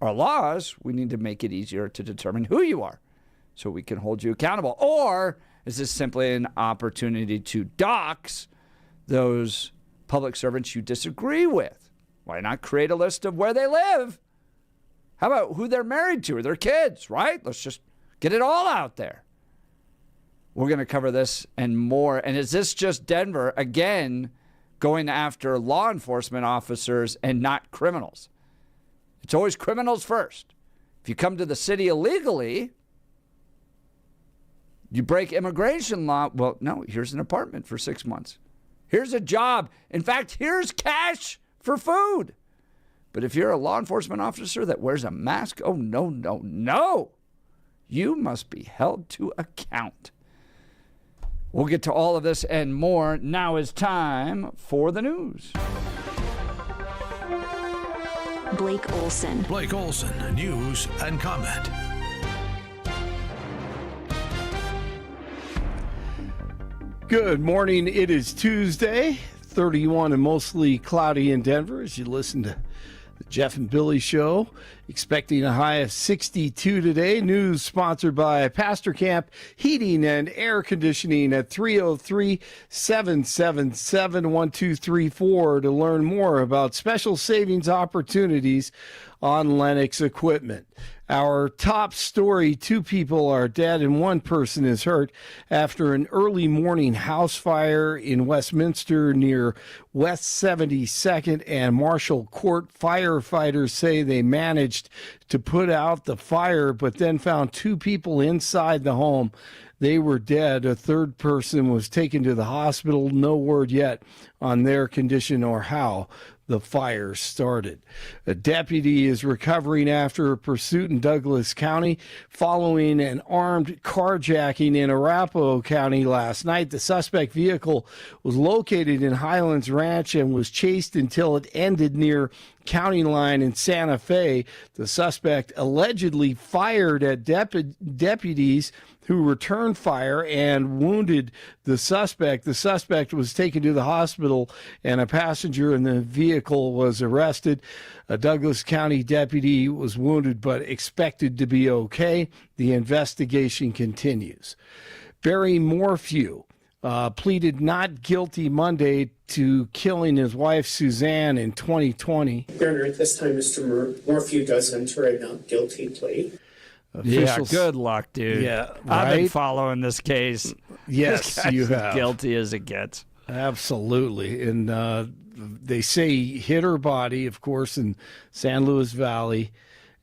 our laws, we need to make it easier to determine who you are so we can hold you accountable. Or is this simply an opportunity to dox those public servants you disagree with? Why not create a list of where they live? How about who they're married to or their kids, right? Let's just get it all out there. We're going to cover this and more. And is this just Denver, again, going after law enforcement officers and not criminals? It's always criminals first. If you come to the city illegally, you break immigration law. Well, no, here's an apartment for 6 months. Here's a job. In fact, here's cash for food. But if you're a law enforcement officer that wears a mask, oh, no, no, no. You must be held to account. We'll get to all of this and more. Now is time for the news. Blake Olson. Blake Olson, news and comment. Good morning. It is Tuesday, 31 and mostly cloudy in Denver as you listen to the Jeff and Billy Show. Expecting a high of 62 today. News sponsored by Pastor Camp Heating and Air Conditioning at 303-777-1234 to learn more about special savings opportunities on Lennox equipment. Our top story, 2 people are dead and 1 person is hurt after an early morning house fire in Westminster near West 72nd and Marshall Court. Firefighters say they managed to put out the fire, but then found 2 people inside the home. They were dead. A 3rd person was taken to the hospital. No word yet on their condition or how the fire started. A deputy is recovering after a pursuit in Douglas County following an armed carjacking in Arapahoe County last night. The suspect vehicle was located in Highlands Ranch and was chased until it ended near County Line in Santa Fe. The suspect allegedly fired at deputies who returned fire and wounded the suspect. The suspect was taken to the hospital and a passenger in the vehicle was arrested. A Douglas County deputy was wounded but expected to be okay. The investigation continues. Barry Morphew pleaded not guilty Monday to killing his wife Suzanne in 2020. Governor, at this time, Mr. Morphew does enter a not guilty plea. Yeah, good luck, dude. Yeah, right? I've been following this case. Yes, this guy's you have. As guilty as it gets. Absolutely. And they say he hit her body, of course, in San Luis Valley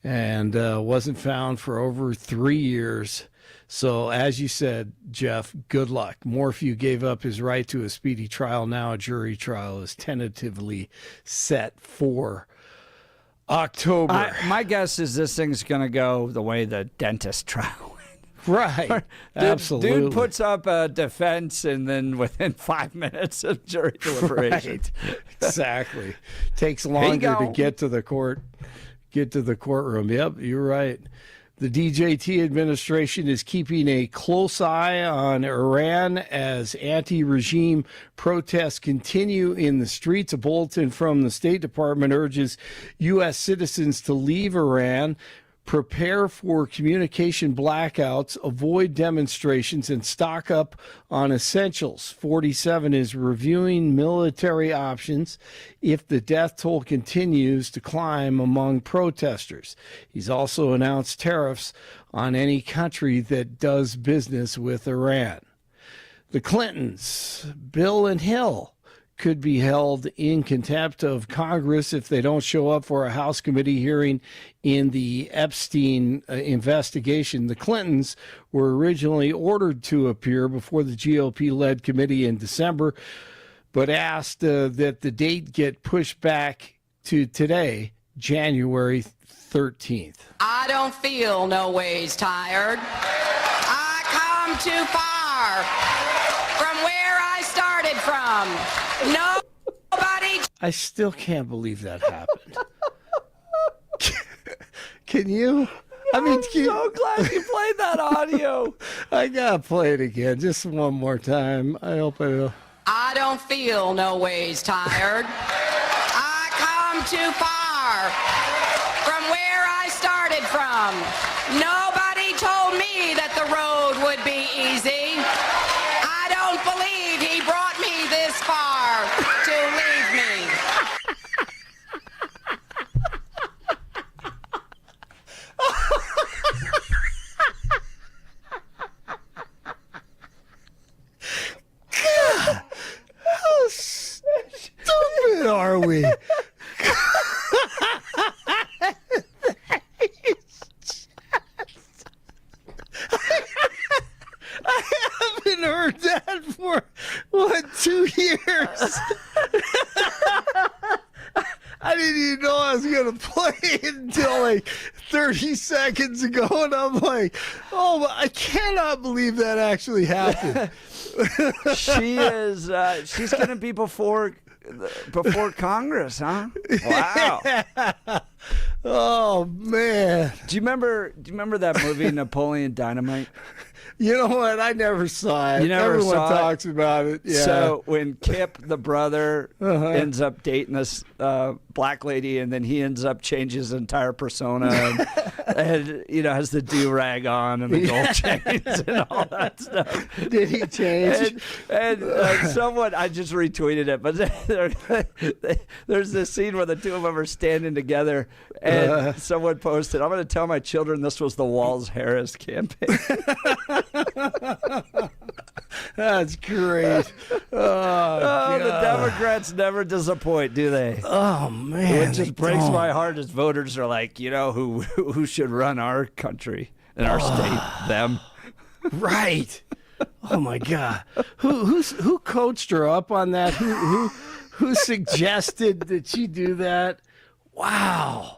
and wasn't found for over 3 years. So, as you said, Jeff, good luck. Morphew gave up his right to a speedy trial. Now a jury trial is tentatively set for October. My guess is this thing's going to go the way the dentist trial went. Right. Absolutely. Dude puts up a defense and then within 5 minutes of jury deliberation. Right. Exactly. Takes longer to get to the courtroom. Yep, you're right. The DJT administration is keeping a close eye on Iran as anti-regime protests continue in the streets. A bulletin from the State Department urges U.S. citizens to leave Iran, prepare for communication blackouts, avoid demonstrations, and stock up on essentials. 47 is reviewing military options if the death toll continues to climb among protesters. He's also announced tariffs on any country that does business with Iran. The Clintons, Bill and Hill, could be held in contempt of Congress if they don't show up for a House committee hearing in the Epstein investigation. The Clintons were originally ordered to appear before the GOP-led committee in December, but asked that the date get pushed back to today, January 13th. I don't feel no ways tired. I come too far from where I started from. Nobody. I still can't believe that happened. Can you? I mean, I'm so glad you played that audio. I gotta play it again, just one more time. I hope it'll. I don't feel no ways tired. I come too far from where I from. Nobody told me that the road would be easy. I don't believe he brought me this far to leave me. How stupid are we? I haven't heard that for, 2 years? I didn't even know I was going to play it until like 30 seconds ago, and I'm like, oh, I cannot believe that actually happened. She's going to be before Congress, huh? Wow. Oh, man. Do you remember that movie Napoleon Dynamite? You know what? I never saw it. You never Everyone saw it? talks about it. Yeah. So when Kip, the brother, ends up dating this black lady, and then he ends up changing his entire persona, and has the do-rag on and the gold chains and all that stuff. Did he change? And someone, I just retweeted it, but there's this scene where the two of them are standing together, and someone posted, "I'm going to tell my children this was the Walls-Harris campaign." That's great. The Democrats never disappoint, do they? Oh, man. It just breaks my heart as voters are like, who should run our country and our state? Them. Right. Oh, my God. Who coached her up on that? Who suggested that she do that? Wow.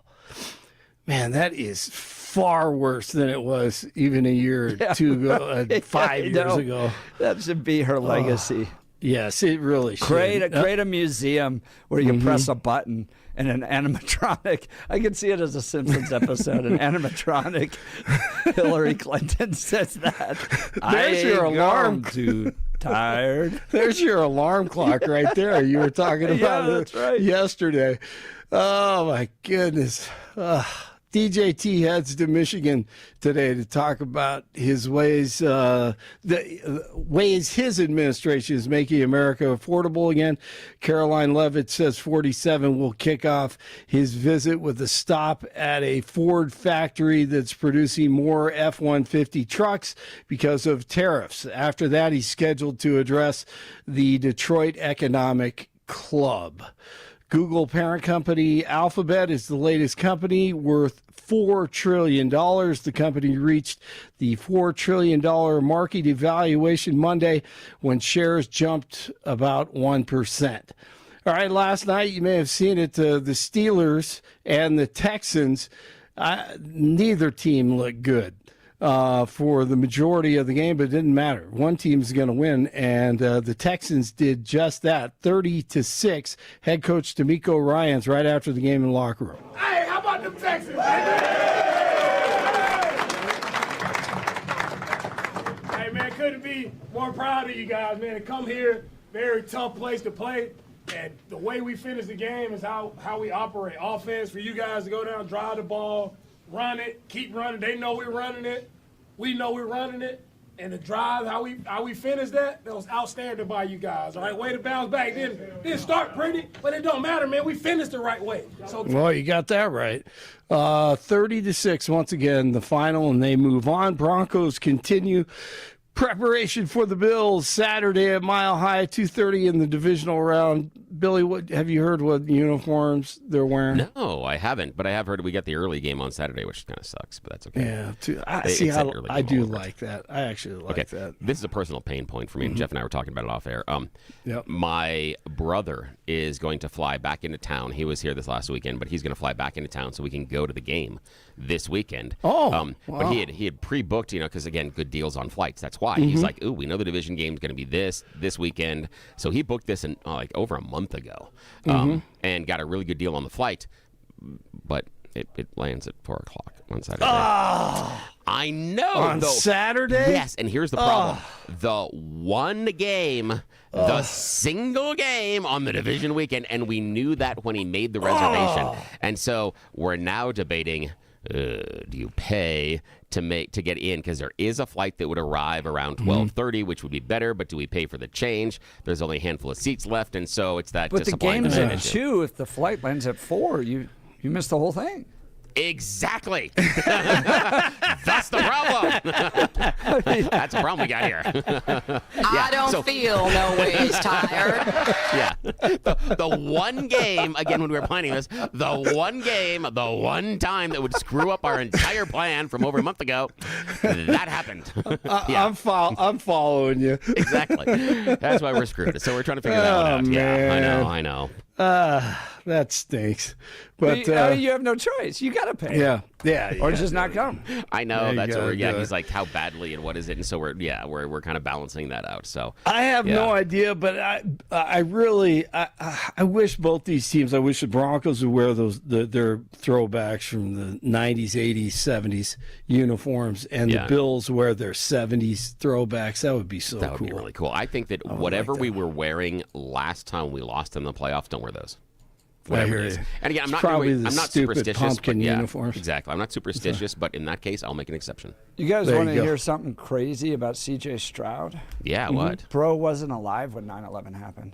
Man, that is far worse than it was even a year or two ago, 5 years ago. That should be her legacy. Yes, it really should. Create a museum where you press a button and an animatronic. I can see it as a Simpsons episode. An animatronic Hillary Clinton says that. There's your alarm. Too tired. There's your alarm clock right there. You were talking about that's right. yesterday. Oh, my goodness. DJT heads to Michigan today to talk about his ways, the ways his administration is making America affordable again. Caroline Levitt says 47 will kick off his visit with a stop at a Ford factory that's producing more F-150 trucks because of tariffs. After that, he's scheduled to address the Detroit Economic Club. Google parent company Alphabet is the latest company worth $4 trillion. The company reached the $4 trillion market evaluation Monday when shares jumped about 1%. All right, last night you may have seen it, the Steelers and the Texans, neither team looked good for the majority of the game, but it didn't matter. One team's going to win, and the Texans did just that, 30-6. Head coach D'Amico Ryans right after the game in the locker room. Hey, how about them Texans? Hey, man, couldn't be more proud of you guys, man. To come here, very tough place to play, and the way we finish the game is how we operate. Offense, for you guys to go down, drive the ball, run it, keep running. They know we're running it. We know we're running it. And the drive, how we finished that was outstanding by you guys. All right, way to bounce back. Didn't start pretty, but it don't matter, man. We finished the right way. So well, you got that right. 30-6 once again, the final, and they move on. Broncos continue preparation for the Bills Saturday at Mile High, 2:30 in the divisional round. Billy, have you heard what uniforms they're wearing? No, I haven't, but I have heard we got the early game on Saturday, which kind of sucks, but that's okay. Yeah, I do like that. I actually like that. This is a personal pain point for me, and Jeff and I were talking about it off air. Yep. My brother is going to fly back into town. He was here this last weekend, but he's going to fly back into town so we can go to the game this weekend. Oh, wow. But he had pre-booked, because again, good deals on flights. That's why he's like, "Ooh, we know the division game's going to be this weekend." So he booked this in like over a month ago, and got a really good deal on the flight. But it lands at 4 o'clock on Saturday. Oh, I know. on Saturday? Yes, and here's the problem: the one game. The single game on the division weekend, and we knew that when he made the reservation. And so we're now debating, do you pay to get in? Because there is a flight that would arrive around 12:30, which would be better. But do we pay for the change? There's only a handful of seats left, and so it's that. But the supply and game's demand at issue. 2. If the flight lands at 4, you miss the whole thing. Exactly. That's the problem. That's a problem we got here. I don't feel no ways tired. Yeah. The one game, again, when we were planning this, the one time that would screw up our entire plan from over a month ago, that happened. Yeah. I'm following you. Exactly. That's why we're screwed. So we're trying to figure that one out. Man. Yeah, I know. That stinks. But you have no choice. You got to pay. yeah. Or just not come. I know. You That's what gotta do he's it. like, how badly and what is it? And so we're kind of balancing that out. So I have Yeah. no idea, but I really wish both these teams. I wish the Broncos would wear their throwbacks from the 90s, 80s, 70s uniforms, and Yeah. the Bills wear their 70s throwbacks. That would be so that would cool. be really cool. I think that would whatever like we that. were wearing last time we lost in the playoffs, don't wear those. I Whatever hear it is. you. And again, It's probably the I'm not stupid superstitious. pumpkin but yeah, uniforms. Exactly. I'm not superstitious, but in that case, I'll make an exception. You guys There want you to go. hear something crazy about C.J. Stroud? Yeah, what? Bro wasn't alive when 9/11 happened.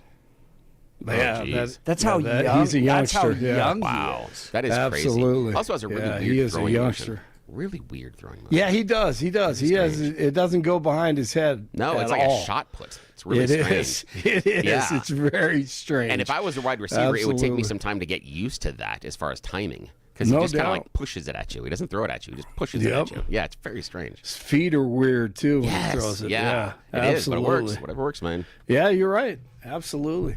Yeah, geez. That's how that- young. he's a That's how youngster, yeah. young Wow. he is. That is Absolutely. crazy. Also has a really Yeah, weird he is a throwing youngster. motion. Really weird throwing motion. Yeah, he does. He does. He has. strange. It doesn't go behind his head. No, at it's like all. a shot put. It's really It strange. is. It is. Yeah. It's very strange. And if I was a wide receiver, it would take me Absolutely. some time to get used to that as far as timing. Because he No just kind of doubt. like pushes it at you. He doesn't throw it at you. He just pushes it Yep. at you. Yeah, it's very strange. his feet are weird too when Yes. he throws it. Yeah, it absolutely. is, but it works. Whatever works, man. Yeah, you're right. Absolutely.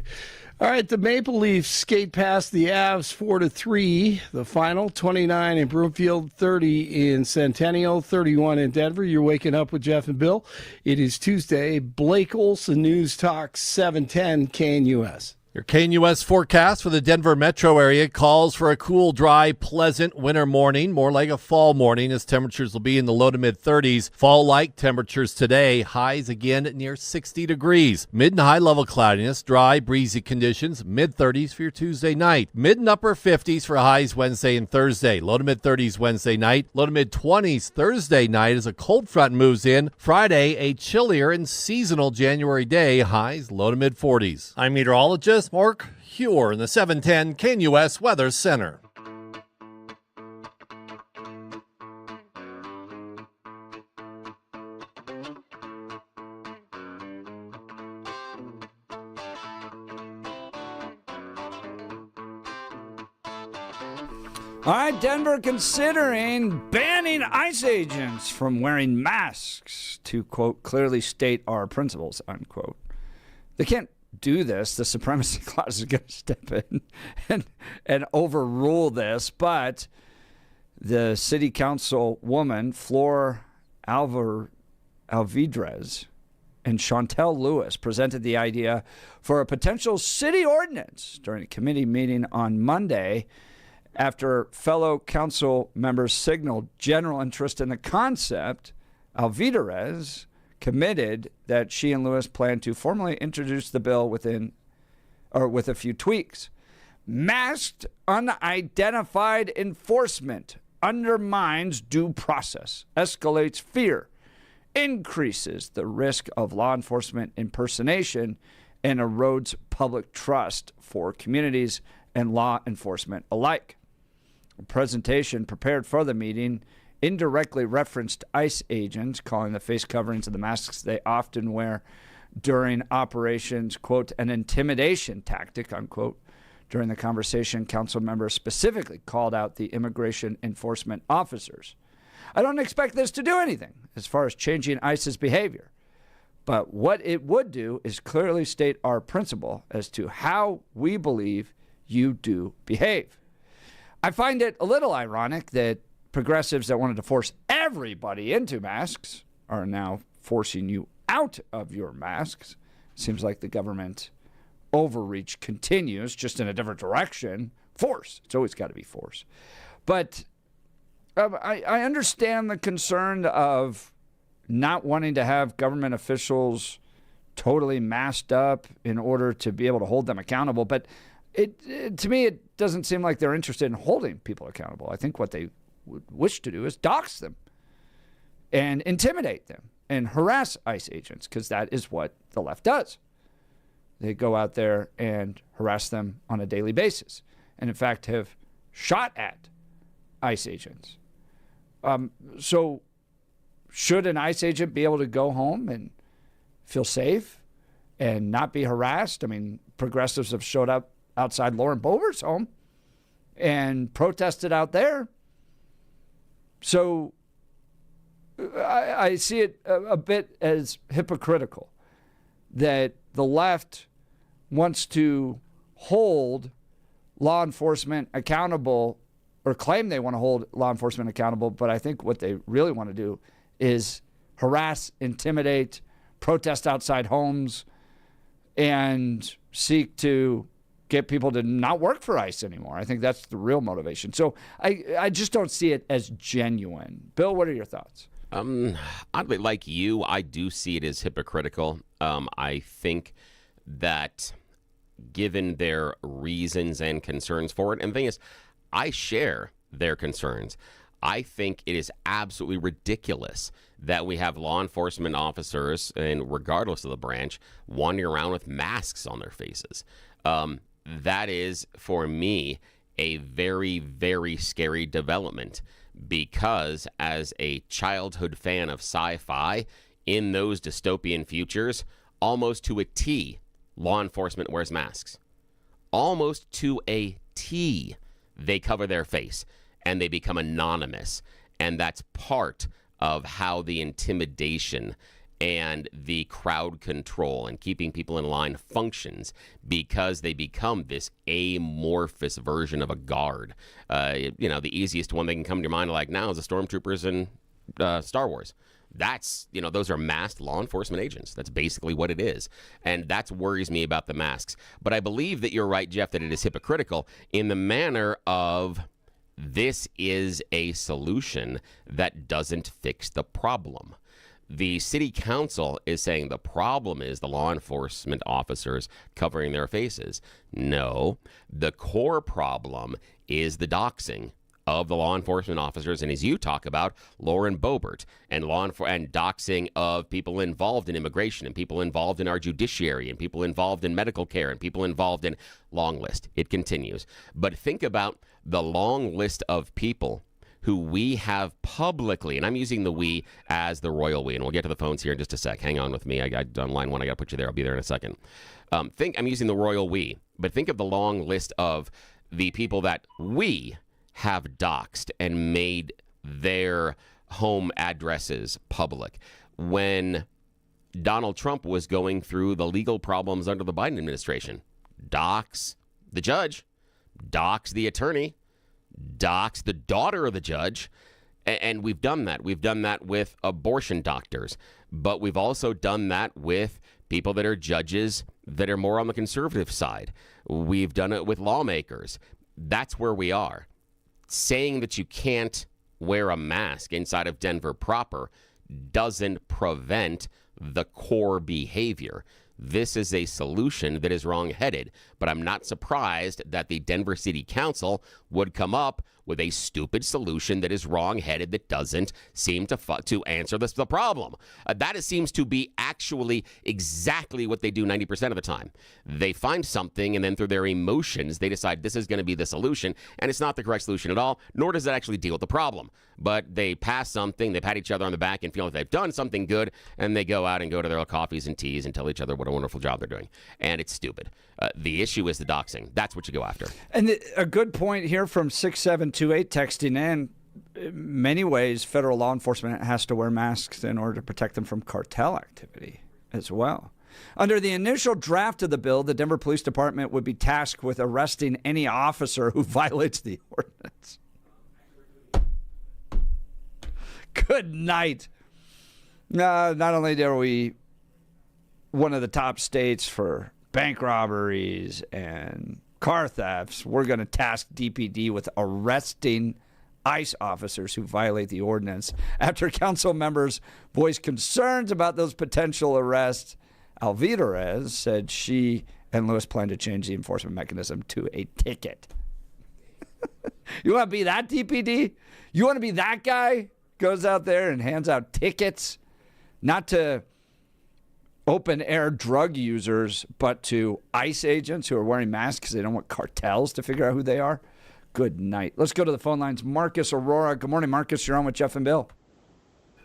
All right, the Maple Leafs skate past the Avs 4-3. The final 29 in Broomfield, 30 in Centennial, 31 in Denver. You're waking up with Jeff and Bill. It is Tuesday. Blake Olson, News Talk 710 KNUS. Your KNUS forecast for the Denver metro area calls for a cool, dry, pleasant winter morning, more like a fall morning as temperatures will be in the low to mid 30s. Fall-like temperatures today, highs again near 60 degrees. Mid and high level cloudiness, dry, breezy conditions, mid 30s for your Tuesday night. Mid and upper 50s for highs Wednesday and Thursday. Low to mid 30s Wednesday night. Low to mid 20s Thursday night as a cold front moves in. Friday, a chillier and seasonal January day, highs low to mid 40s. I'm meteorologist Mark Huer in the 710 KNUS Weather Center. All right, Denver considering banning ICE agents from wearing masks to, quote, clearly state our principles, unquote. They can't do this. The Supremacy Clause is going to step in and overrule this. But the city council woman, Flor Alvidrez, and Chantel Lewis presented the idea for a potential city ordinance during a committee meeting on Monday after fellow council members signaled general interest in the concept. Alvidrez committed that she and Lewis plan to formally introduce the bill with a few tweaks. Masked, unidentified enforcement undermines due process, escalates fear, increases the risk of law enforcement impersonation, and erodes public trust for communities and law enforcement alike. A presentation prepared for the meeting indirectly referenced ICE agents, calling the face coverings of the masks they often wear during operations, quote, an intimidation tactic, unquote. During the conversation, council members specifically called out the immigration enforcement officers. I don't expect this to do anything as far as changing ICE's behavior, but what it would do is clearly state our principle as to how we believe you do behave. I find it a little ironic that progressives that wanted to force everybody into masks are now forcing you out of your masks. Seems like the government overreach continues, just in a different direction. Force. It's always got to be force. But I understand the concern of not wanting to have government officials totally masked up in order to be able to hold them accountable. But to me, it doesn't seem like they're interested in holding people accountable. I think what they would wish to do is dox them and intimidate them and harass ICE agents, because that is what the left does. They go out there and harass them on a daily basis, and in fact have shot at ICE agents. So should an ICE agent be able to go home and feel safe and not be harassed? I mean, progressives have showed up outside Lauren Boebert's home and protested out there. So I see it a bit as hypocritical that the left wants to hold law enforcement accountable, or claim they want to hold law enforcement accountable, but I think what they really want to do is harass, intimidate, protest outside homes, and seek to get people to not work for ICE anymore. I think that's the real motivation. So I just don't see it as genuine. Bill, what are your thoughts? Oddly, like you, I do see it as hypocritical. I think that given their reasons and concerns for it, and the thing is, I share their concerns. I think it is absolutely ridiculous that we have law enforcement officers, and regardless of the branch, wandering around with masks on their faces. That is, for me, a very, very scary development, because as a childhood fan of sci-fi, in those dystopian futures, almost to a T, law enforcement wears masks. Almost to a T, they cover their face and they become anonymous. And that's part of how the intimidation and the crowd control and keeping people in line functions, because they become this amorphous version of a guard. The easiest one that can come to your mind like now is the stormtroopers in Star Wars. That's, those are masked law enforcement agents. That's basically what it is. And that worries me about the masks. But I believe that you're right, Jeff, that it is hypocritical in the manner of this is a solution that doesn't fix the problem. The city council is saying the problem is the law enforcement officers covering their faces. No, the core problem is the doxing of the law enforcement officers, and as you talk about, Lauren Boebert and and doxing of people involved in immigration and people involved in our judiciary and people involved in medical care and people involved in long list. It continues. But think about the long list of people who we have publicly, and I'm using the we as the royal we, and we'll get to the phones here in just a sec. Hang on with me. I got on line one. I got to put you there. I'll be there in a second. I'm using the royal we, but think of the long list of the people that we have doxed and made their home addresses public. When Donald Trump was going through the legal problems under the Biden administration, dox the judge, dox the attorney, dox the daughter of the judge, and we've done that. We've done that with abortion doctors, but we've also done that with people that are judges that are more on the conservative side. We've done it with lawmakers. That's where we are. Saying that you can't wear a mask inside of Denver proper doesn't prevent the core behavior. This is a solution that is wrong-headed, but I'm not surprised that the Denver City Council would come up with a stupid solution that is wrong-headed, that doesn't seem to answer the problem. That seems to be actually exactly what they do 90% of the time. They find something, and then through their emotions, they decide this is going to be the solution, and it's not the correct solution at all, nor does it actually deal with the problem. But they pass something, they pat each other on the back and feel like they've done something good, and they go out and go to their coffees and teas and tell each other what a wonderful job they're doing. And it's stupid. The issue is the doxing. That's what you go after. And a good point here from 6728 texting in. Many ways, federal law enforcement has to wear masks in order to protect them from cartel activity as well. Under the initial draft of the bill, the Denver Police Department would be tasked with arresting any officer who violates the ordinance. Good night. Not only are we one of the top states for bank robberies and car thefts, we're going to task DPD with arresting ICE officers who violate the ordinance. After council members voiced concerns about those potential arrests, Alvidarez said she and Lewis plan to change the enforcement mechanism to a ticket. You want to be that DPD? You want to be that guy? Goes out there and hands out tickets, not to open air drug users, but to ICE agents who are wearing masks because they don't want cartels to figure out who they are. Good night. Let's go to the phone lines. Marcus Aurora. Good morning, Marcus. You're on with Jeff and Bill.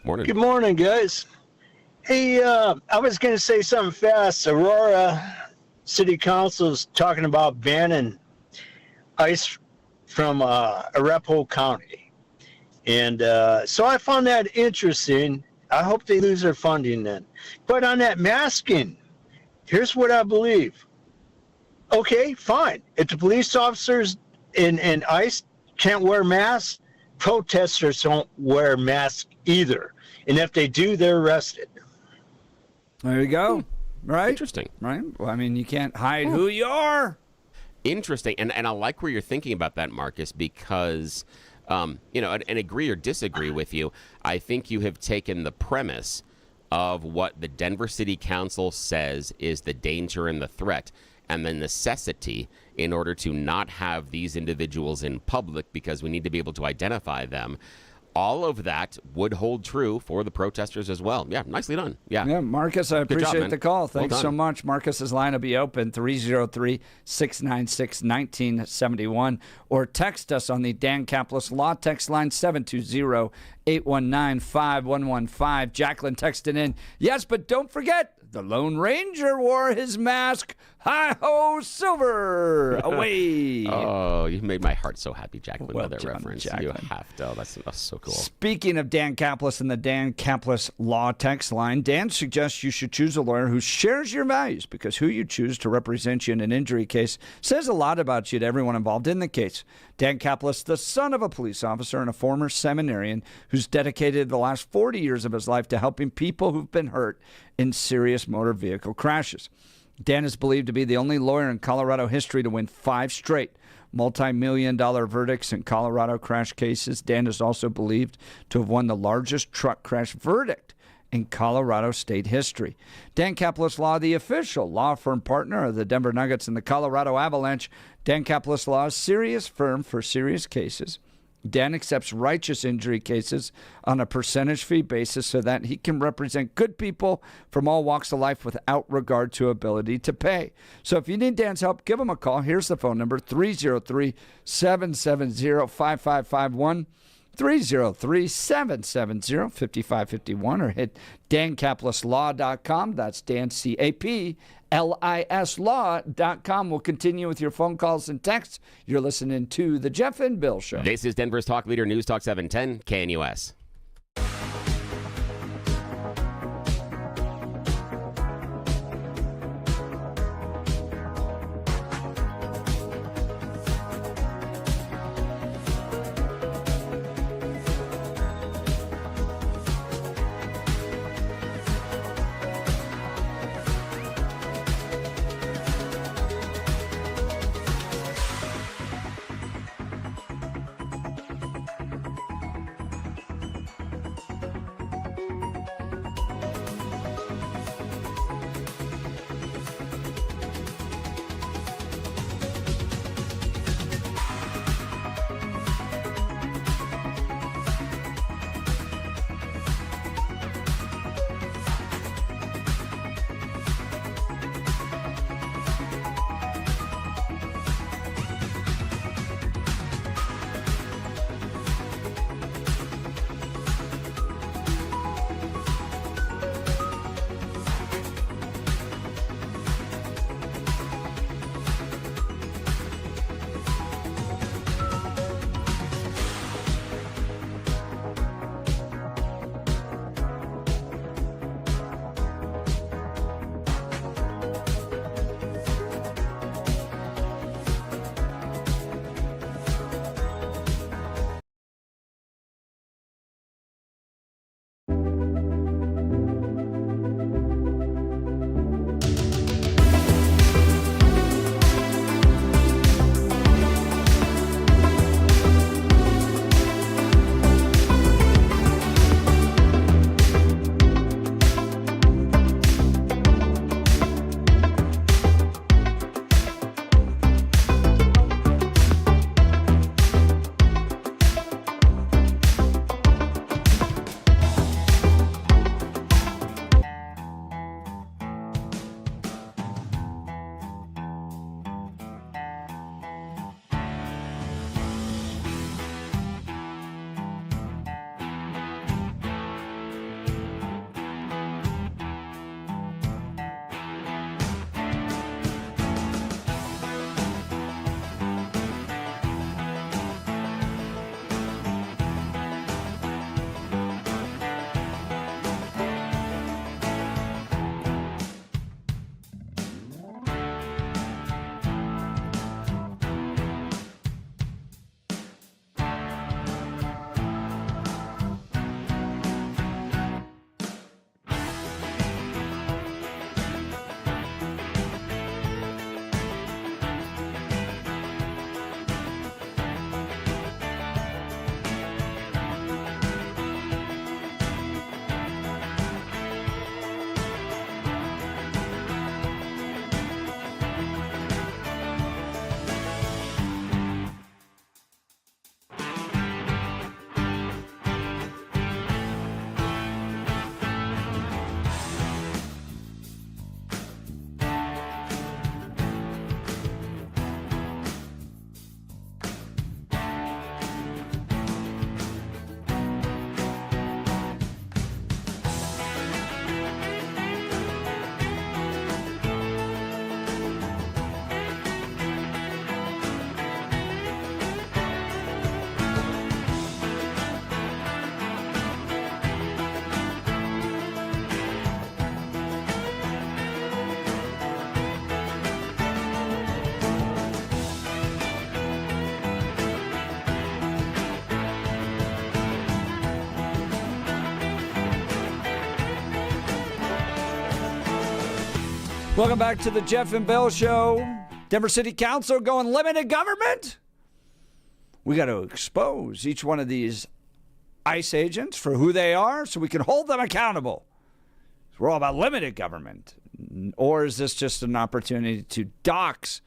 Morning. Good morning, guys. Hey, I was going to say something fast. Aurora City Council's talking about banning ICE from Arapahoe County. And so I found that interesting. I hope they lose their funding then. But on that masking, here's what I believe. Okay, fine. If the police officers and ICE can't wear masks, protesters don't wear masks either. And if they do, they're arrested. There you go. Right? Interesting. Right? Well, I mean, you can't hide who you are. Interesting. And I like where you're thinking about that, Marcus, because, and agree or disagree with you, I think you have taken the premise of what the Denver City Council says is the danger and the threat and the necessity in order to not have these individuals in public because we need to be able to identify them. All of that would hold true for the protesters as well. Yeah, nicely done. Yeah, Marcus, I Good job, appreciate man. the call. Well Thanks so done. much. Marcus's line will be open, 303-696-1971. Or text us on the Dan Caplis Law text line, 720-819-5115. Jacqueline texted in, yes, but don't forget, the Lone Ranger wore his mask. Hi-ho, silver, away. Oh, you made my heart so happy, Jacqueline, Well with that done, reference. Jacqueline. You have to. Oh, that's so cool. Speaking of Dan Caplis and the Dan Caplis Law text line, Dan suggests you should choose a lawyer who shares your values because who you choose to represent you in an injury case says a lot about you to everyone involved in the case. Dan Caplis, the son of a police officer and a former seminarian who's dedicated the last 40 years of his life to helping people who've been hurt in serious motor vehicle crashes. Dan is believed to be the only lawyer in Colorado history to win 5 straight multi-million-dollar verdicts in Colorado crash cases. Dan is also believed to have won the largest truck crash verdict in Colorado state history. Dan Caplis Law, the official law firm partner of the Denver Nuggets and the Colorado Avalanche. Dan Caplis Law's serious firm for serious cases. Dan accepts righteous injury cases on a percentage fee basis so that he can represent good people from all walks of life without regard to ability to pay. So if you need Dan's help, give him a call. Here's the phone number, 303-770-5551. 303-770-5551 or hit dancaplisLaw.com. That's Dan, C-A-P-L-I-S Law.com. We'll continue with your phone calls and texts. You're listening to The Jeff and Bill Show. This is Denver's talk leader, News Talk 710, KNUS. Welcome back to the Jeff and Bill Show. Denver City Council going limited government. We got to expose each one of these ICE agents for who they are so we can hold them accountable. We're all about limited government. Or is this just an opportunity to dox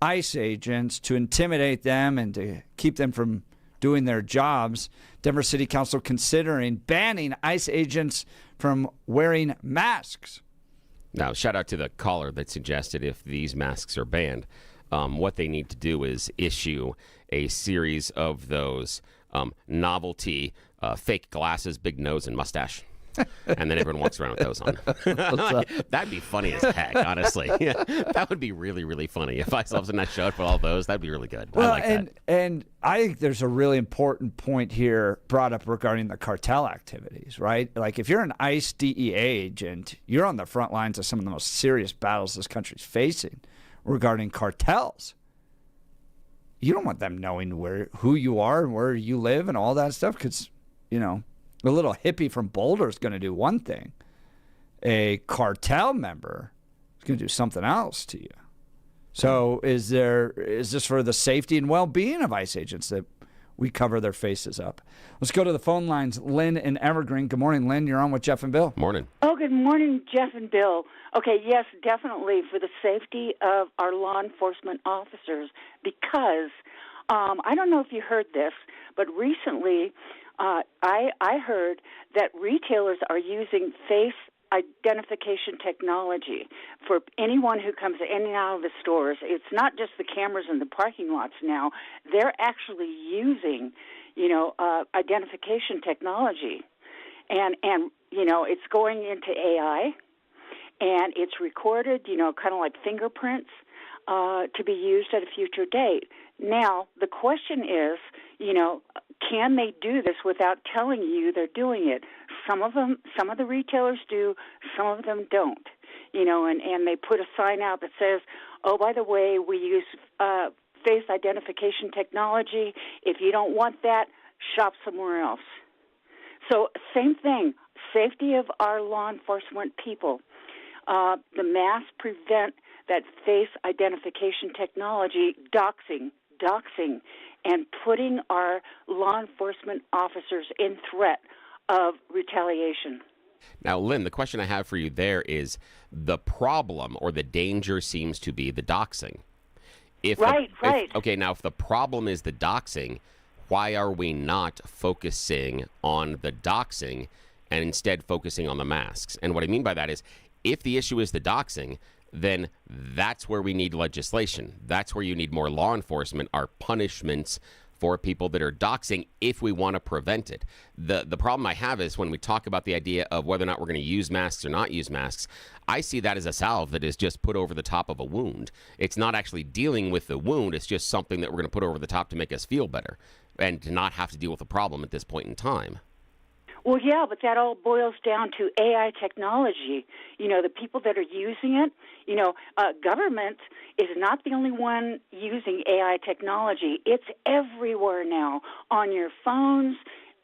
ICE agents, to intimidate them and to keep them from doing their jobs? Denver City Council considering banning ICE agents from wearing masks. Now, shout out to the caller that suggested if these masks are banned, what they need to do is issue a series of those novelty fake glasses, big nose, and mustache. And then everyone walks around with those on. That'd be funny as heck, honestly. Yeah, that would be really, really funny. If I saw something that showed for all those, that'd be really good. Well, I like that. And I think there's a really important point here brought up regarding the cartel activities, right? Like if you're an ICE DEA agent, you're on the front lines of some of the most serious battles this country's facing regarding cartels. You don't want them knowing who you are and where you live and all that stuff because, you know, a little hippie from Boulder is going to do one thing. A cartel member is going to do something else to you. So is this for the safety and well-being of ICE agents that we cover their faces up? Let's go to the phone lines. Lynn in Evergreen. Good morning, Lynn. You're on with Jeff and Bill. Morning. Oh, good morning, Jeff and Bill. Okay, yes, definitely for the safety of our law enforcement officers because I don't know if you heard this, but recently I heard that retailers are using face identification technology for anyone who comes in and out of the stores. It's not just the cameras in the parking lots now. They're actually using, identification technology. And it's going into AI, and it's recorded, kind of like fingerprints, to be used at a future date. Now, the question is, can they do this without telling you they're doing it? Some of the retailers do, some of them don't. And they put a sign out that says, oh, by the way, we use face identification technology. If you don't want that, shop somewhere else. So same thing, safety of our law enforcement people. The masks prevent that face identification technology, doxing, and putting our law enforcement officers in threat of retaliation. Now, Lynn, the question I have for you there is the problem or the danger seems to be the doxing. Right. Okay, now if the problem is the doxing, why are we not focusing on the doxing and instead focusing on the masks? And what I mean by that is if the issue is the doxing, then that's where we need legislation. That's where you need more law enforcement, our punishments for people that are doxing if we want to prevent it. The problem I have is when we talk about the idea of whether or not we're going to use masks or not use masks, I see that as a salve that is just put over the top of a wound. It's not actually dealing with the wound. It's just something that we're going to put over the top to make us feel better and to not have to deal with the problem at this point in time. Well, yeah, but that all boils down to AI technology. The people that are using it, government is not the only one using AI technology. It's everywhere now, on your phones,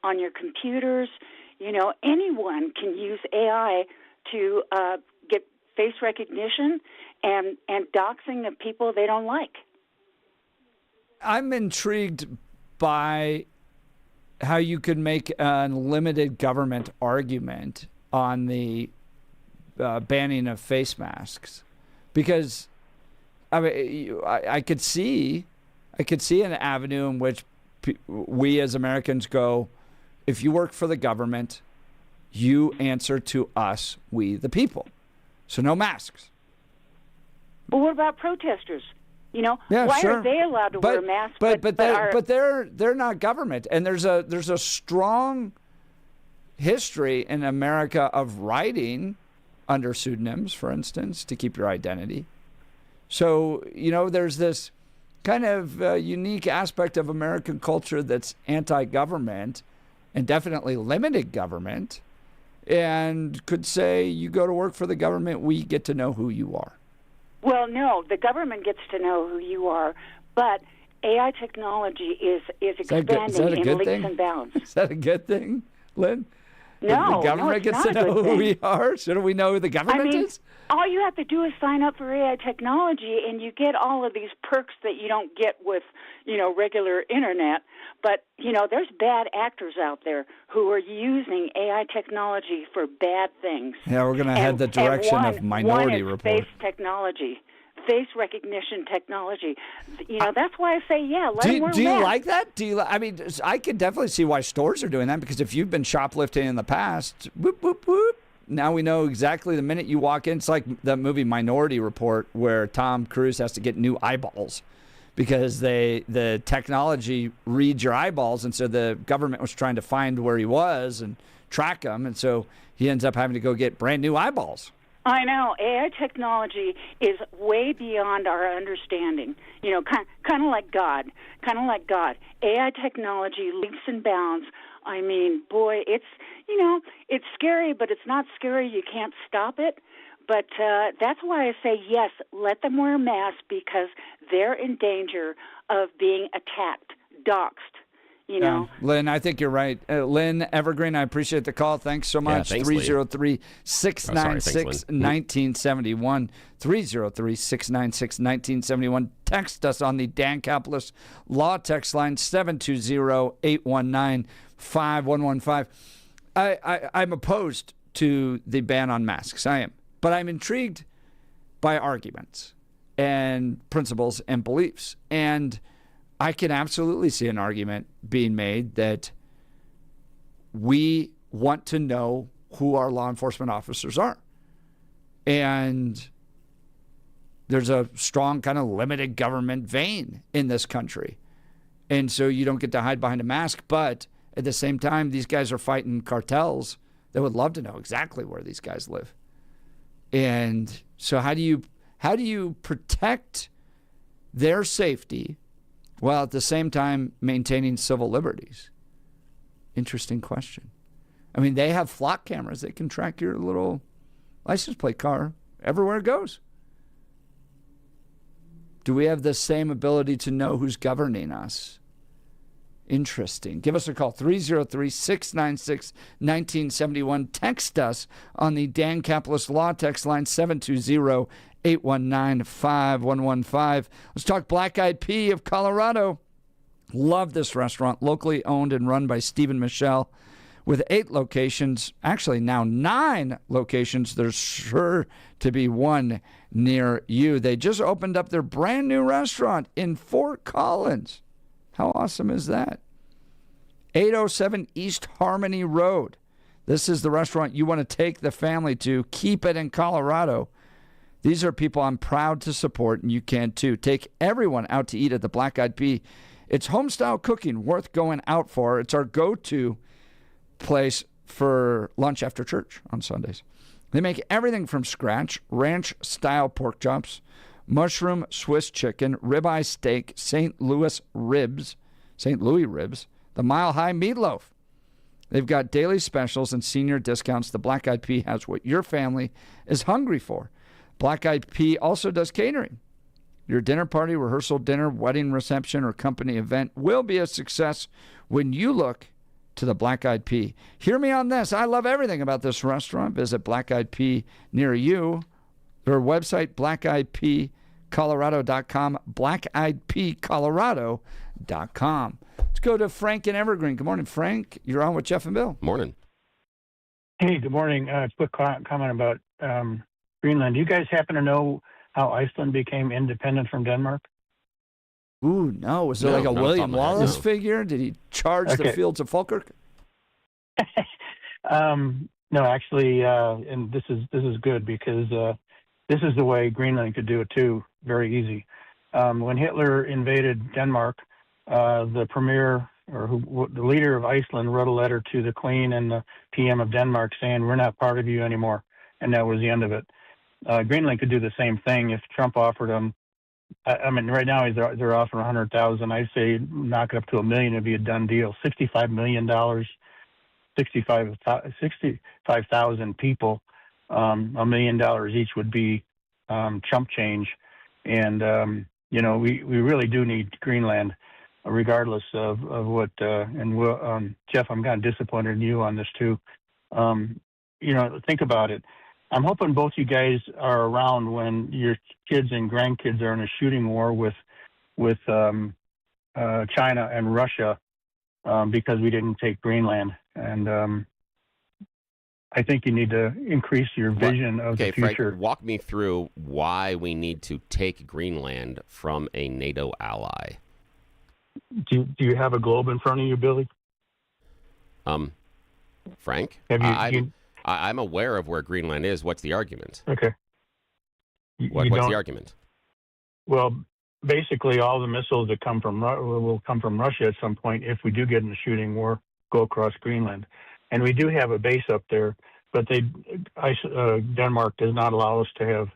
on your computers. Anyone can use AI to get face recognition and doxing of people they don't like. I'm intrigued by how you could make a limited government argument on the banning of face masks, because I could see an avenue in which we as Americans go, if you work for the government, you answer to us, we the people. So no masks. But what about protesters? Yeah, why sure. are they allowed to wear masks? But they're not government, and there's a strong history in America of writing under pseudonyms, for instance, to keep your identity. So there's this kind of unique aspect of American culture that's anti-government and definitely limited government, and could say you go to work for the government, we get to know who you are. Well, no, the government gets to know who you are, but AI technology is expanding in leaps and bounds. Is that a good thing, Lynn? No, the government it's gets not to a know good who thing. we are. Shouldn't we know who the government is? All you have to do is sign up for AI technology, and you get all of these perks that you don't get with, regular internet. But, there's bad actors out there who are using AI technology for bad things. Yeah, we're going to head the direction and of Minority one is Report. face technology. Face recognition technology. That's why I say, let them wear Do you masks. like that? I could definitely see why stores are doing that, because if you've been shoplifting in the past, whoop, whoop, whoop, now we know exactly the minute you walk in. It's like that movie Minority Report where Tom Cruise has to get new eyeballs because the technology reads your eyeballs, and so the government was trying to find where he was and track him, and so he ends up having to go get brand new eyeballs. I know. AI technology is way beyond our understanding. Kind of like God. Kind of like God. AI technology leaps and bounds. I mean, boy, it's scary, but it's not scary. You can't stop it. But that's why I say, yes, let them wear masks, because they're in danger of being attacked, doxed. Lynn, I think you're right. Lynn Evergreen, I appreciate the call. Thanks so much. Yeah, thanks, Lynn. 303-696-1971. 303-696-1971. Text us on the Dan Caplis Law text line, 720-819-5115. I'm opposed to the ban on masks. I am. But I'm intrigued by arguments and principles and beliefs. And I can absolutely see an argument being made that we want to know who our law enforcement officers are. And there's a strong kind of limited government vein in this country. And so you don't get to hide behind a mask. But at the same time, these guys are fighting cartels that would love to know exactly where these guys live. And so how do you protect their safety while at the same time maintaining civil liberties? Interesting question. I mean, they have flock cameras that can track your little license plate car everywhere it goes. Do we have the same ability to know who's governing us? Interesting. Give us a call, 303-696-1971. Text us on the Dan Caplis Law text line, 720-819-5115. Let's talk Black Eyed Pea of Colorado. Love this restaurant, locally owned and run by Stephen Michelle. With 8 locations, actually now 9 locations, there's sure to be one near you. They just opened up their brand new restaurant in Fort Collins. How awesome is that? 807 East Harmony Road. This is the restaurant you want to take the family to. Keep it in Colorado. These are people I'm proud to support, and you can too. Take everyone out to eat at the Black Eyed Pea. It's home-style cooking worth going out for. It's our go-to place for lunch after church on Sundays. They make everything from scratch: ranch-style pork chops, mushroom Swiss chicken, ribeye steak, St. Louis ribs, the mile-high meatloaf. They've got daily specials and senior discounts. The Black Eyed Pea has what your family is hungry for. Black Eyed Pea also does catering. Your dinner party, rehearsal dinner, wedding reception, or company event will be a success when you look to the Black Eyed Pea. Hear me on this. I love everything about this restaurant. Visit Black Eyed Pea near you. Their website, blackeyeedpeacolorado.com, blackeyeedpeacolorado.com. Let's go to Frank in Evergreen. Good morning, Frank. You're on with Jeff and Bill. Morning. Hey, good morning. Quick comment about Greenland. Do you guys happen to know how Iceland became independent from Denmark? Ooh, no. Was there like a William Wallace figure? Did he charge the fields of Falkirk? No, actually, and this is good because this is the way Greenland could do it too. Very easy. When Hitler invaded Denmark, the premier the leader of Iceland wrote a letter to the Queen and the PM of Denmark saying, "We're not part of you anymore," and that was the end of it. Greenland could do the same thing if Trump offered them. I mean, right now they're offering 100,000. I say knock it up to $1 million. It'd be a done deal. $65 million, 65,000 people. $1 million each would be chump change. And we really do need Greenland, regardless of what. And Jeff, I'm kind of disappointed in you on this too. Think about it. I'm hoping both you guys are around when your kids and grandkids are in a shooting war with China and Russia because we didn't take Greenland. And I think you need to increase your vision of the future. Frank, walk me through why we need to take Greenland from a NATO ally. Do you have a globe in front of you, Billy? Frank, I'm aware of where Greenland is. What's the argument? Okay. What's the argument? Well, basically, all the missiles that will come from Russia at some point, if we do get in a shooting war, go across Greenland. And we do have a base up there, but Denmark does not allow us to have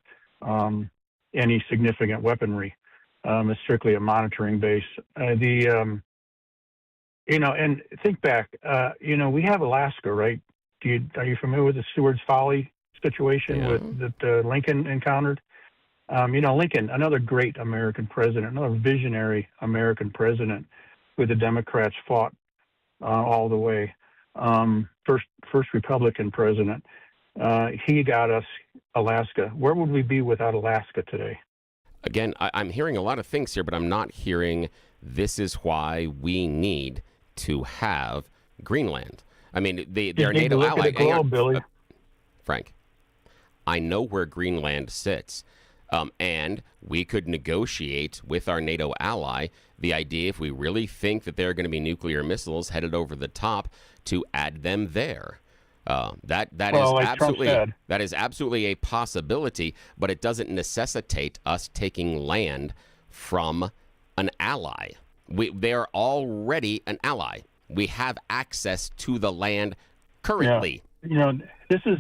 any significant weaponry. It's strictly a monitoring base. And think back. We have Alaska, right? Are you familiar with the Seward's Folly situation that Lincoln encountered? Lincoln, another great American president, another visionary American president, who the Democrats fought all the way. First Republican president. He got us Alaska. Where would we be without Alaska today? Again, I'm hearing a lot of things here, but I'm not hearing this is why we need to have Greenland. I mean, they're NATO ally. Billy. Frank, I know where Greenland sits. And we could negotiate with our NATO ally the idea, if we really think that there are going to be nuclear missiles headed over the top, to add them there. That is absolutely a possibility, but it doesn't necessitate us taking land from an ally. They are already an ally. We have access to the land currently. Yeah. This is,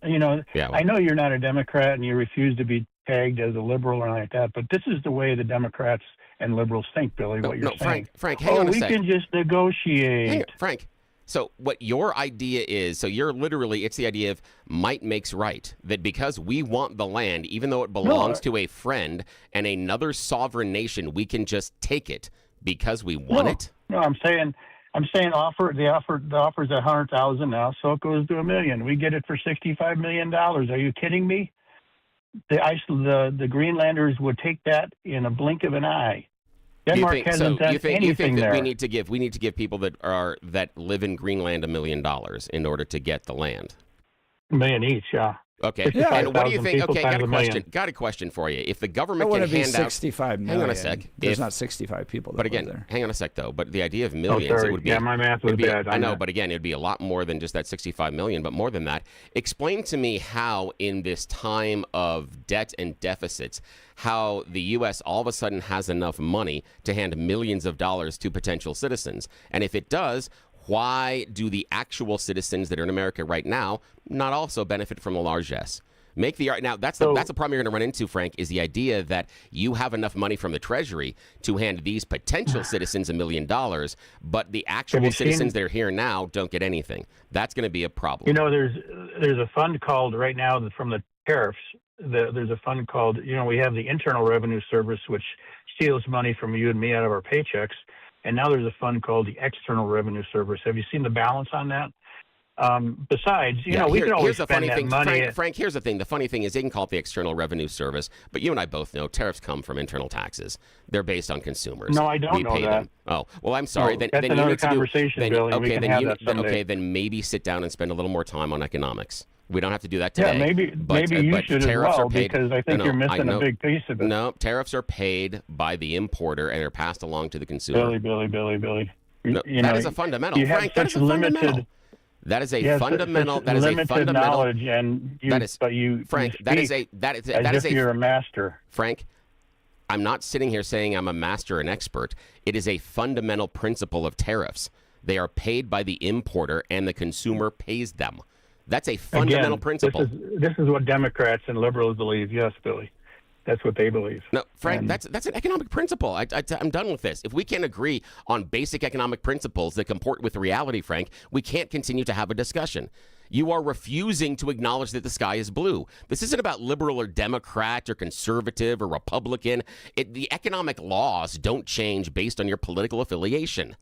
I know you're not a Democrat and you refuse to be tagged as a liberal or like that, but this is the way the Democrats and liberals think, Billy, what you're saying. Frank, hang on a sec. We can just negotiate. Frank, so what your idea is, so you're literally, it's the idea of might makes right, that because we want the land, even though it belongs to a friend and another sovereign nation, we can just take it because we want it? No, I'm saying the offer's $100,000 now, so it goes to $1 million. We get it for $65 million. Are you kidding me? The Greenlanders would take that in a blink of an eye. Denmark hasn't done anything you think that there. we need to give people that live in Greenland $1 million in order to get the land? $1 million each, yeah. Okay. Yeah. And what do you think? Okay, $65,000. Got a question for you. If the government can hand out 65 million. Hang on a sec. There's not 65 people that But again, live there. hang on a sec though. But the idea of millions, sorry. it would be my math was bad. I know, but again, it would be a lot more than just that 65 million, but more than that. Explain to me how in this time of debt and deficits, how the U.S. all of a sudden has enough money to hand millions of dollars to potential citizens. And if it does, why do the actual citizens that are in America right now not also benefit from the largesse? Make the now that's the problem you're going to run into, Frank, is the idea that you have enough money from the Treasury to hand these potential citizens $1 million, but the actual citizens that are here now don't get anything. That's going to be a problem. There's a fund called right now from the tariffs. There's a fund called we have the Internal Revenue Service, which steals money from you and me out of our paychecks, and now there's a fund called the External Revenue Service. Have you seen the balance on that? Besides, we can always spend that money. Frank, here's the thing. The funny thing is they can call it the External Revenue Service, but you and I both know tariffs come from internal taxes. They're based on consumers. No, I don't know that. Them. Oh, well, I'm sorry. No, then that's you another need to conversation, do, Billy. We can have that someday. Then maybe sit down and spend a little more time on economics. We don't have to do that today. Yeah, maybe you should as well, because I think you're missing a big piece of it. No, tariffs are paid by the importer and are passed along to the consumer. Billy. No, that is a fundamental. You Frank, have such limited. That is a fundamental. That is a fundamental knowledge, and Frank. That is you're a master. Frank, I'm not sitting here saying I'm a master and expert. It is a fundamental principle of tariffs. They are paid by the importer, and the consumer pays them. That's a fundamental principle. This is what Democrats and liberals believe. Yes, Billy. That's what they believe. No, Frank, that's an economic principle. I'm done with this. If we can't agree on basic economic principles that comport with reality, Frank, we can't continue to have a discussion. You are refusing to acknowledge that the sky is blue. This isn't about liberal or Democrat or conservative or Republican. The economic laws don't change based on your political affiliation.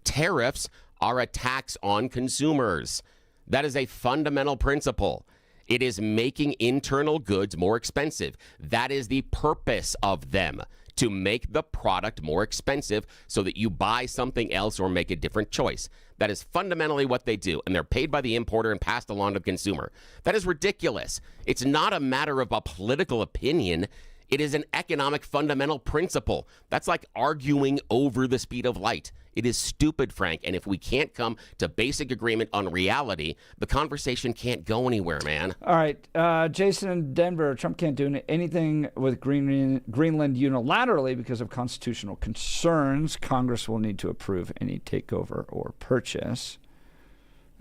Tariffs are a tax on consumers. That is a fundamental principle. It is making internal goods more expensive. That is the purpose of them, to make the product more expensive so that you buy something else or make a different choice. That is fundamentally what they do, and they're paid by the importer and passed along to the consumer. That is ridiculous. It's not a matter of a political opinion. It is an economic fundamental principle. That's like arguing over the speed of light. It is stupid, Frank, and if we can't come to basic agreement on reality, the conversation can't go anywhere, man. All right, Jason in Denver, Trump can't do anything with Greenland unilaterally because of constitutional concerns. Congress will need to approve any takeover or purchase.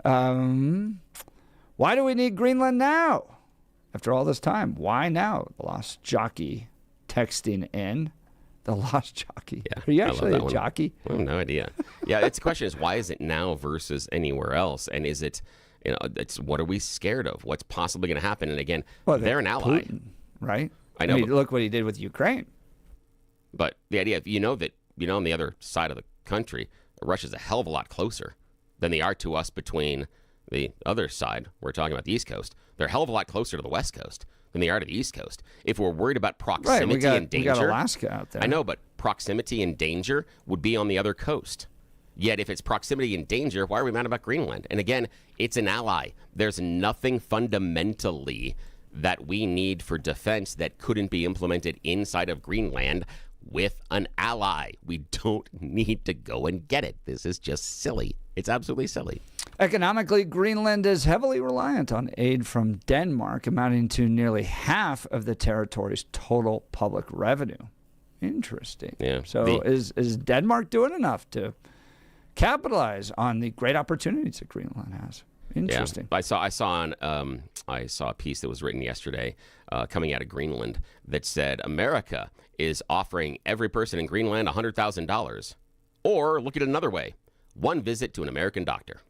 Why do we need Greenland now? After all this time, why now? The lost jockey texting in. The lost jockey. Yeah, Are you actually a jockey? I have no idea. Yeah, the question is, why is it now versus anywhere else? And is it, it's what are we scared of? What's possibly going to happen? And again, they're an ally. Putin, right? I know. Look what he did with Ukraine. But the idea of, that, on the other side of the country, Russia's a hell of a lot closer than they are to us between the other side. We're talking about the East Coast. They're a hell of a lot closer to the West Coast than they are to the East Coast. If we're worried about proximity and danger. We got Alaska out there. I know, but proximity and danger would be on the other coast. Yet if it's proximity and danger, why are we mad about Greenland? And again, it's an ally. There's nothing fundamentally that we need for defense that couldn't be implemented inside of Greenland with an ally. We don't need to go and get it. This is just silly. It's absolutely silly. Economically, Greenland is heavily reliant on aid from Denmark, amounting to nearly half of the territory's total public revenue. Interesting. Yeah. So is Denmark doing enough to capitalize on the great opportunities that Greenland has? Interesting. Yeah. I saw a piece that was written yesterday coming out of Greenland that said America is offering every person in Greenland $100,000. Or look at it another way, one visit to an American doctor.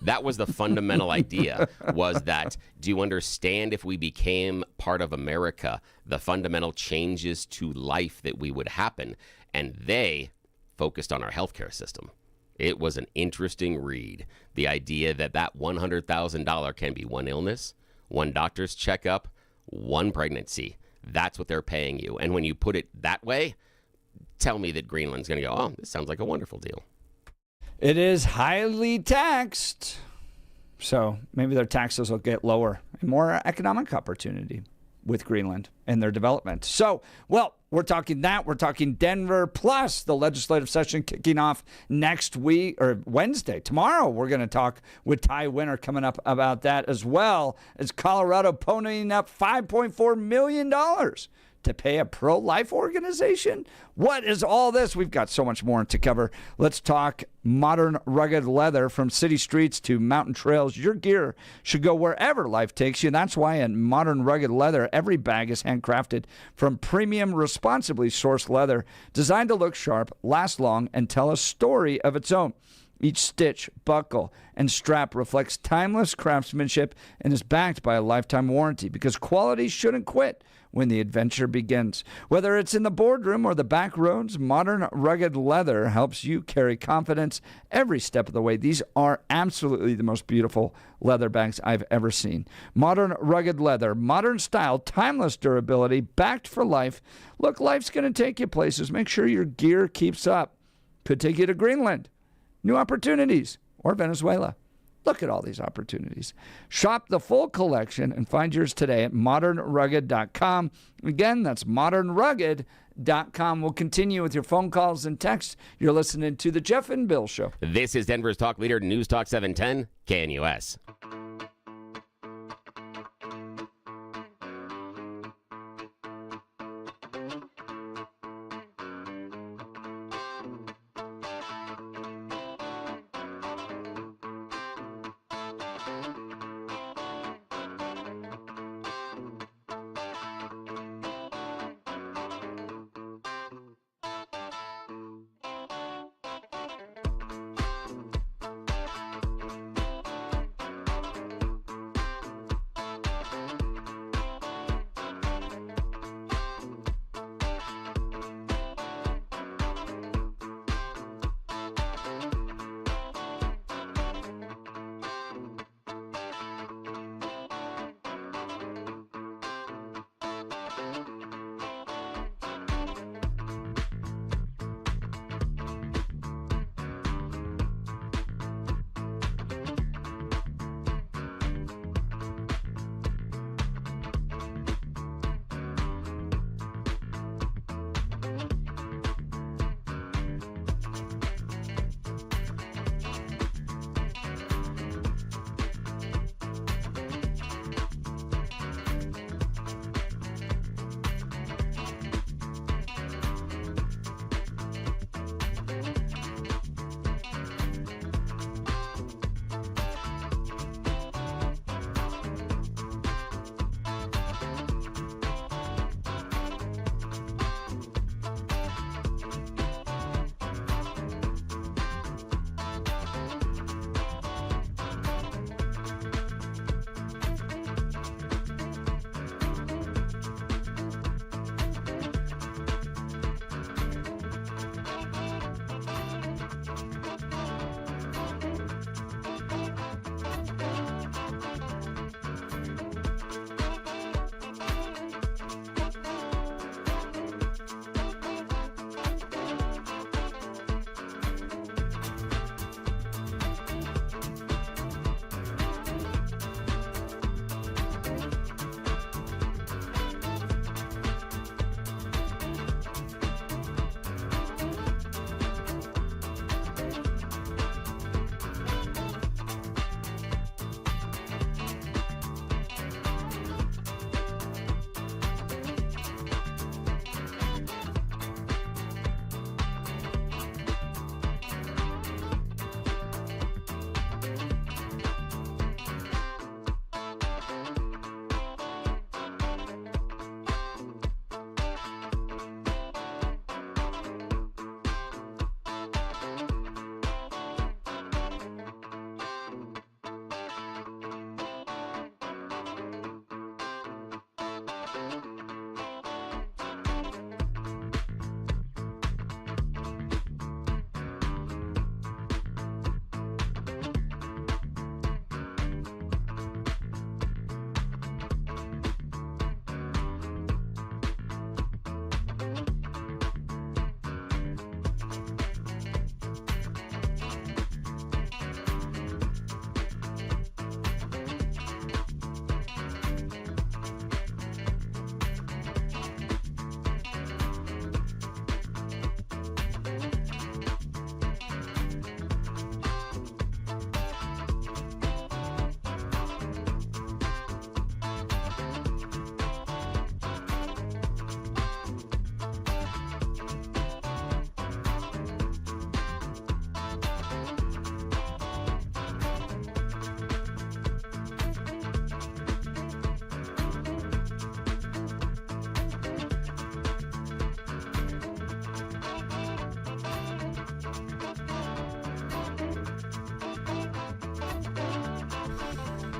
That was the fundamental idea, was that, do you understand if we became part of America, the fundamental changes to life that we would happen? And they focused on our healthcare system. It was an interesting read. The idea that $100,000 can be one illness, one doctor's checkup, one pregnancy. That's what they're paying you. And when you put it that way, tell me that Greenland's going to go, oh, this sounds like a wonderful deal. It is highly taxed. So maybe their taxes will get lower and more economic opportunity with Greenland and their development. So, well, we're talking that. We're talking Denver, plus the legislative session kicking off next week or Wednesday. Tomorrow, we're going to talk with Ty Winner coming up about that, as well as Colorado ponying up $5.4 million to pay a pro-life organization. What is all this? We've got so much more to cover. Let's talk modern rugged leather. From city streets to mountain trails, your gear should go wherever life takes you. That's why in modern rugged leather, every bag is handcrafted from premium, responsibly sourced leather, designed to look sharp, last long, and tell a story of its own. Each stitch, buckle, and strap reflects timeless craftsmanship and is backed by a lifetime warranty, because quality shouldn't quit when the adventure begins. Whether it's in the boardroom or the back roads, modern rugged leather helps you carry confidence every step of the way. These are absolutely the most beautiful leather bags I've ever seen. Modern rugged leather, modern style, timeless durability, backed for life. Look, life's going to take you places. Make sure your gear keeps up. Could take you to Greenland, new opportunities, or Venezuela. Look at all these opportunities. Shop the full collection and find yours today at modernrugged.com. Again, that's modernrugged.com. We'll continue with your phone calls and texts. You're listening to The Jeff and Bill Show. This is Denver's talk leader, News Talk 710, KNUS.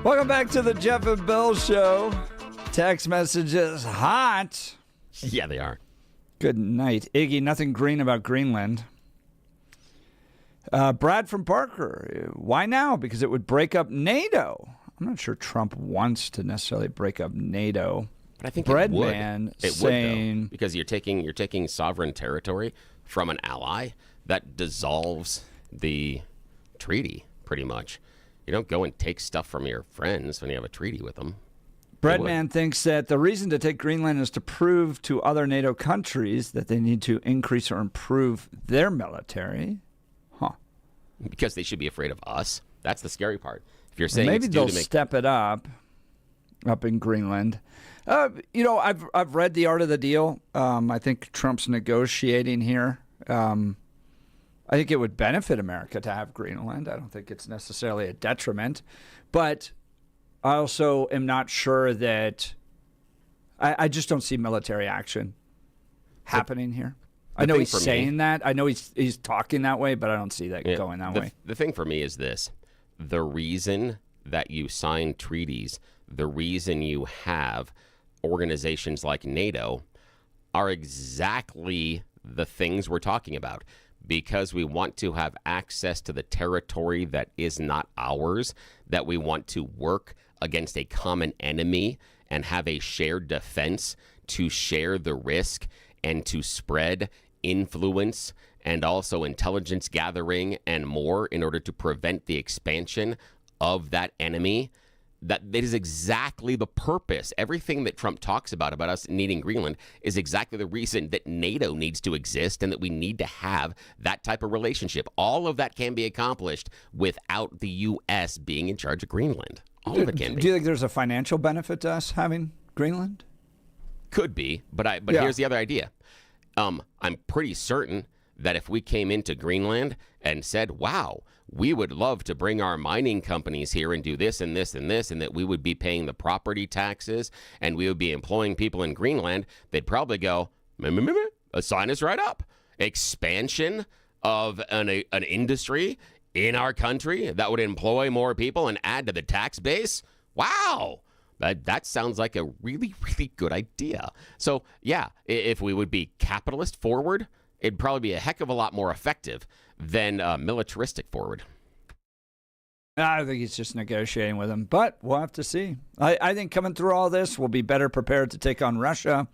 Welcome back to the Jeff and Bill Show. Text messages hot. Yeah, they are. Good night. Iggy, nothing green about Greenland. Brad from Parker. Why now? Because it would break up NATO. I'm not sure Trump wants to necessarily break up NATO. But I think Breadman saying would, though, because you're taking sovereign territory from an ally that dissolves the treaty pretty much. You don't go and take stuff from your friends when you have a treaty with them. Breadman thinks that the reason to take Greenland is to prove to other NATO countries that they need to increase or improve their military. Because they should be afraid of us. That's the scary part. If you're saying maybe it's they'll to make... step it up in Greenland. I've read The Art of the Deal. I think Trump's negotiating here. I think it would benefit America to have Greenland. I don't think it's necessarily a detriment. But I also am not sure that I just don't see military action happening here. I know he's saying that. I know he's talking that way, but I don't see that going that way. The thing for me is this. The reason that you sign treaties, the reason you have organizations like NATO are exactly the things we're talking about. Because we want to have access to the territory that is not ours, that we want to work against a common enemy and have a shared defense to share the risk and to spread influence and also intelligence gathering and more in order to prevent the expansion of that enemy. That is exactly the purpose. Everything that Trump talks about us needing Greenland is exactly the reason that NATO needs to exist and that we need to have that type of relationship. All of that can be accomplished without the U.S. being in charge of Greenland. All of it can be. Do you think there's a financial benefit to us having Greenland? Could be, but here's the other idea. I'm pretty certain that if we came into Greenland and said, wow, we would love to bring our mining companies here and do this and this and this, and that we would be paying the property taxes and we would be employing people in Greenland, they'd probably go, sign us right up. Expansion of an industry in our country that would employ more people and add to the tax base. Wow. That sounds like a really, really good idea. So, yeah, if we would be capitalist forward, it'd probably be a heck of a lot more effective than militaristic forward. I think he's just negotiating with them, but we'll have to see. I think coming through all this, we'll be better prepared to take on Russia,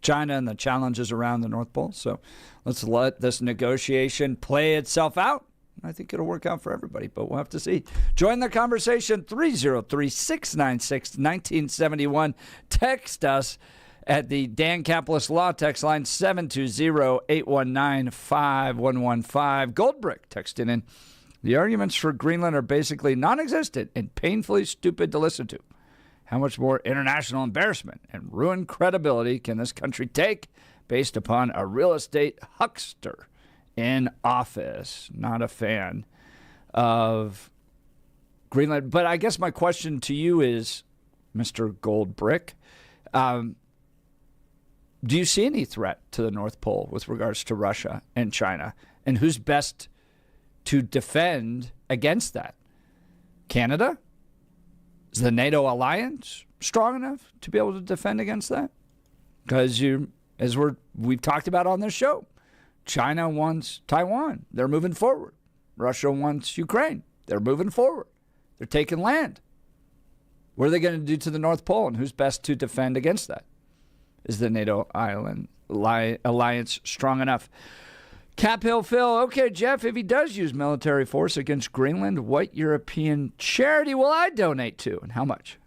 China, and the challenges around the North Pole. So let's let this negotiation play itself out. I think it'll work out for everybody, but we'll have to see. Join the conversation, 303-696-1971. Text us at the Dan Caplis Law text line, 720-819-5115. Goldbrick texting in. The arguments for Greenland are basically non-existent and painfully stupid to listen to. How much more international embarrassment and ruined credibility can this country take based upon a real estate huckster in office? Not a fan of Greenland. But I guess my question to you is, Mr. Goldbrick, do you see any threat to the North Pole with regards to Russia and China? And who's best to defend against that? Canada? Is the NATO alliance strong enough to be able to defend against that? Because we've talked about on this show, China wants Taiwan. They're moving forward. Russia wants Ukraine. They're moving forward. They're taking land. What are they going to do to the North Pole, and who's best to defend against that? Is the NATO alliance strong enough? Cap Hill Phil, okay, Jeff, if he does use military force against Greenland, what European charity will I donate to, and how much?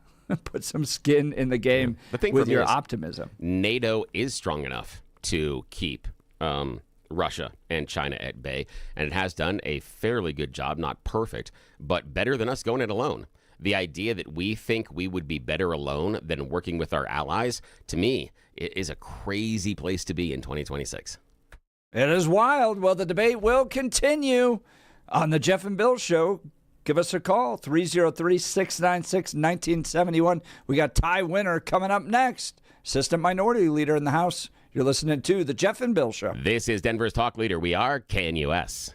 Put some skin in the game with your optimism. NATO is strong enough to keep Russia and China at bay, and it has done a fairly good job, not perfect, but better than us going it alone. The idea that we think we would be better alone than working with our allies, to me, it is a crazy place to be in 2026. It is wild. Well, the debate will continue on the Jeff and Bill Show. Give us a call, 303-696-1971. We got Ty Winner coming up next. Assistant Minority Leader in the House. You're listening to the Jeff and Bill Show. This is Denver's Talk Leader. We are KNUS.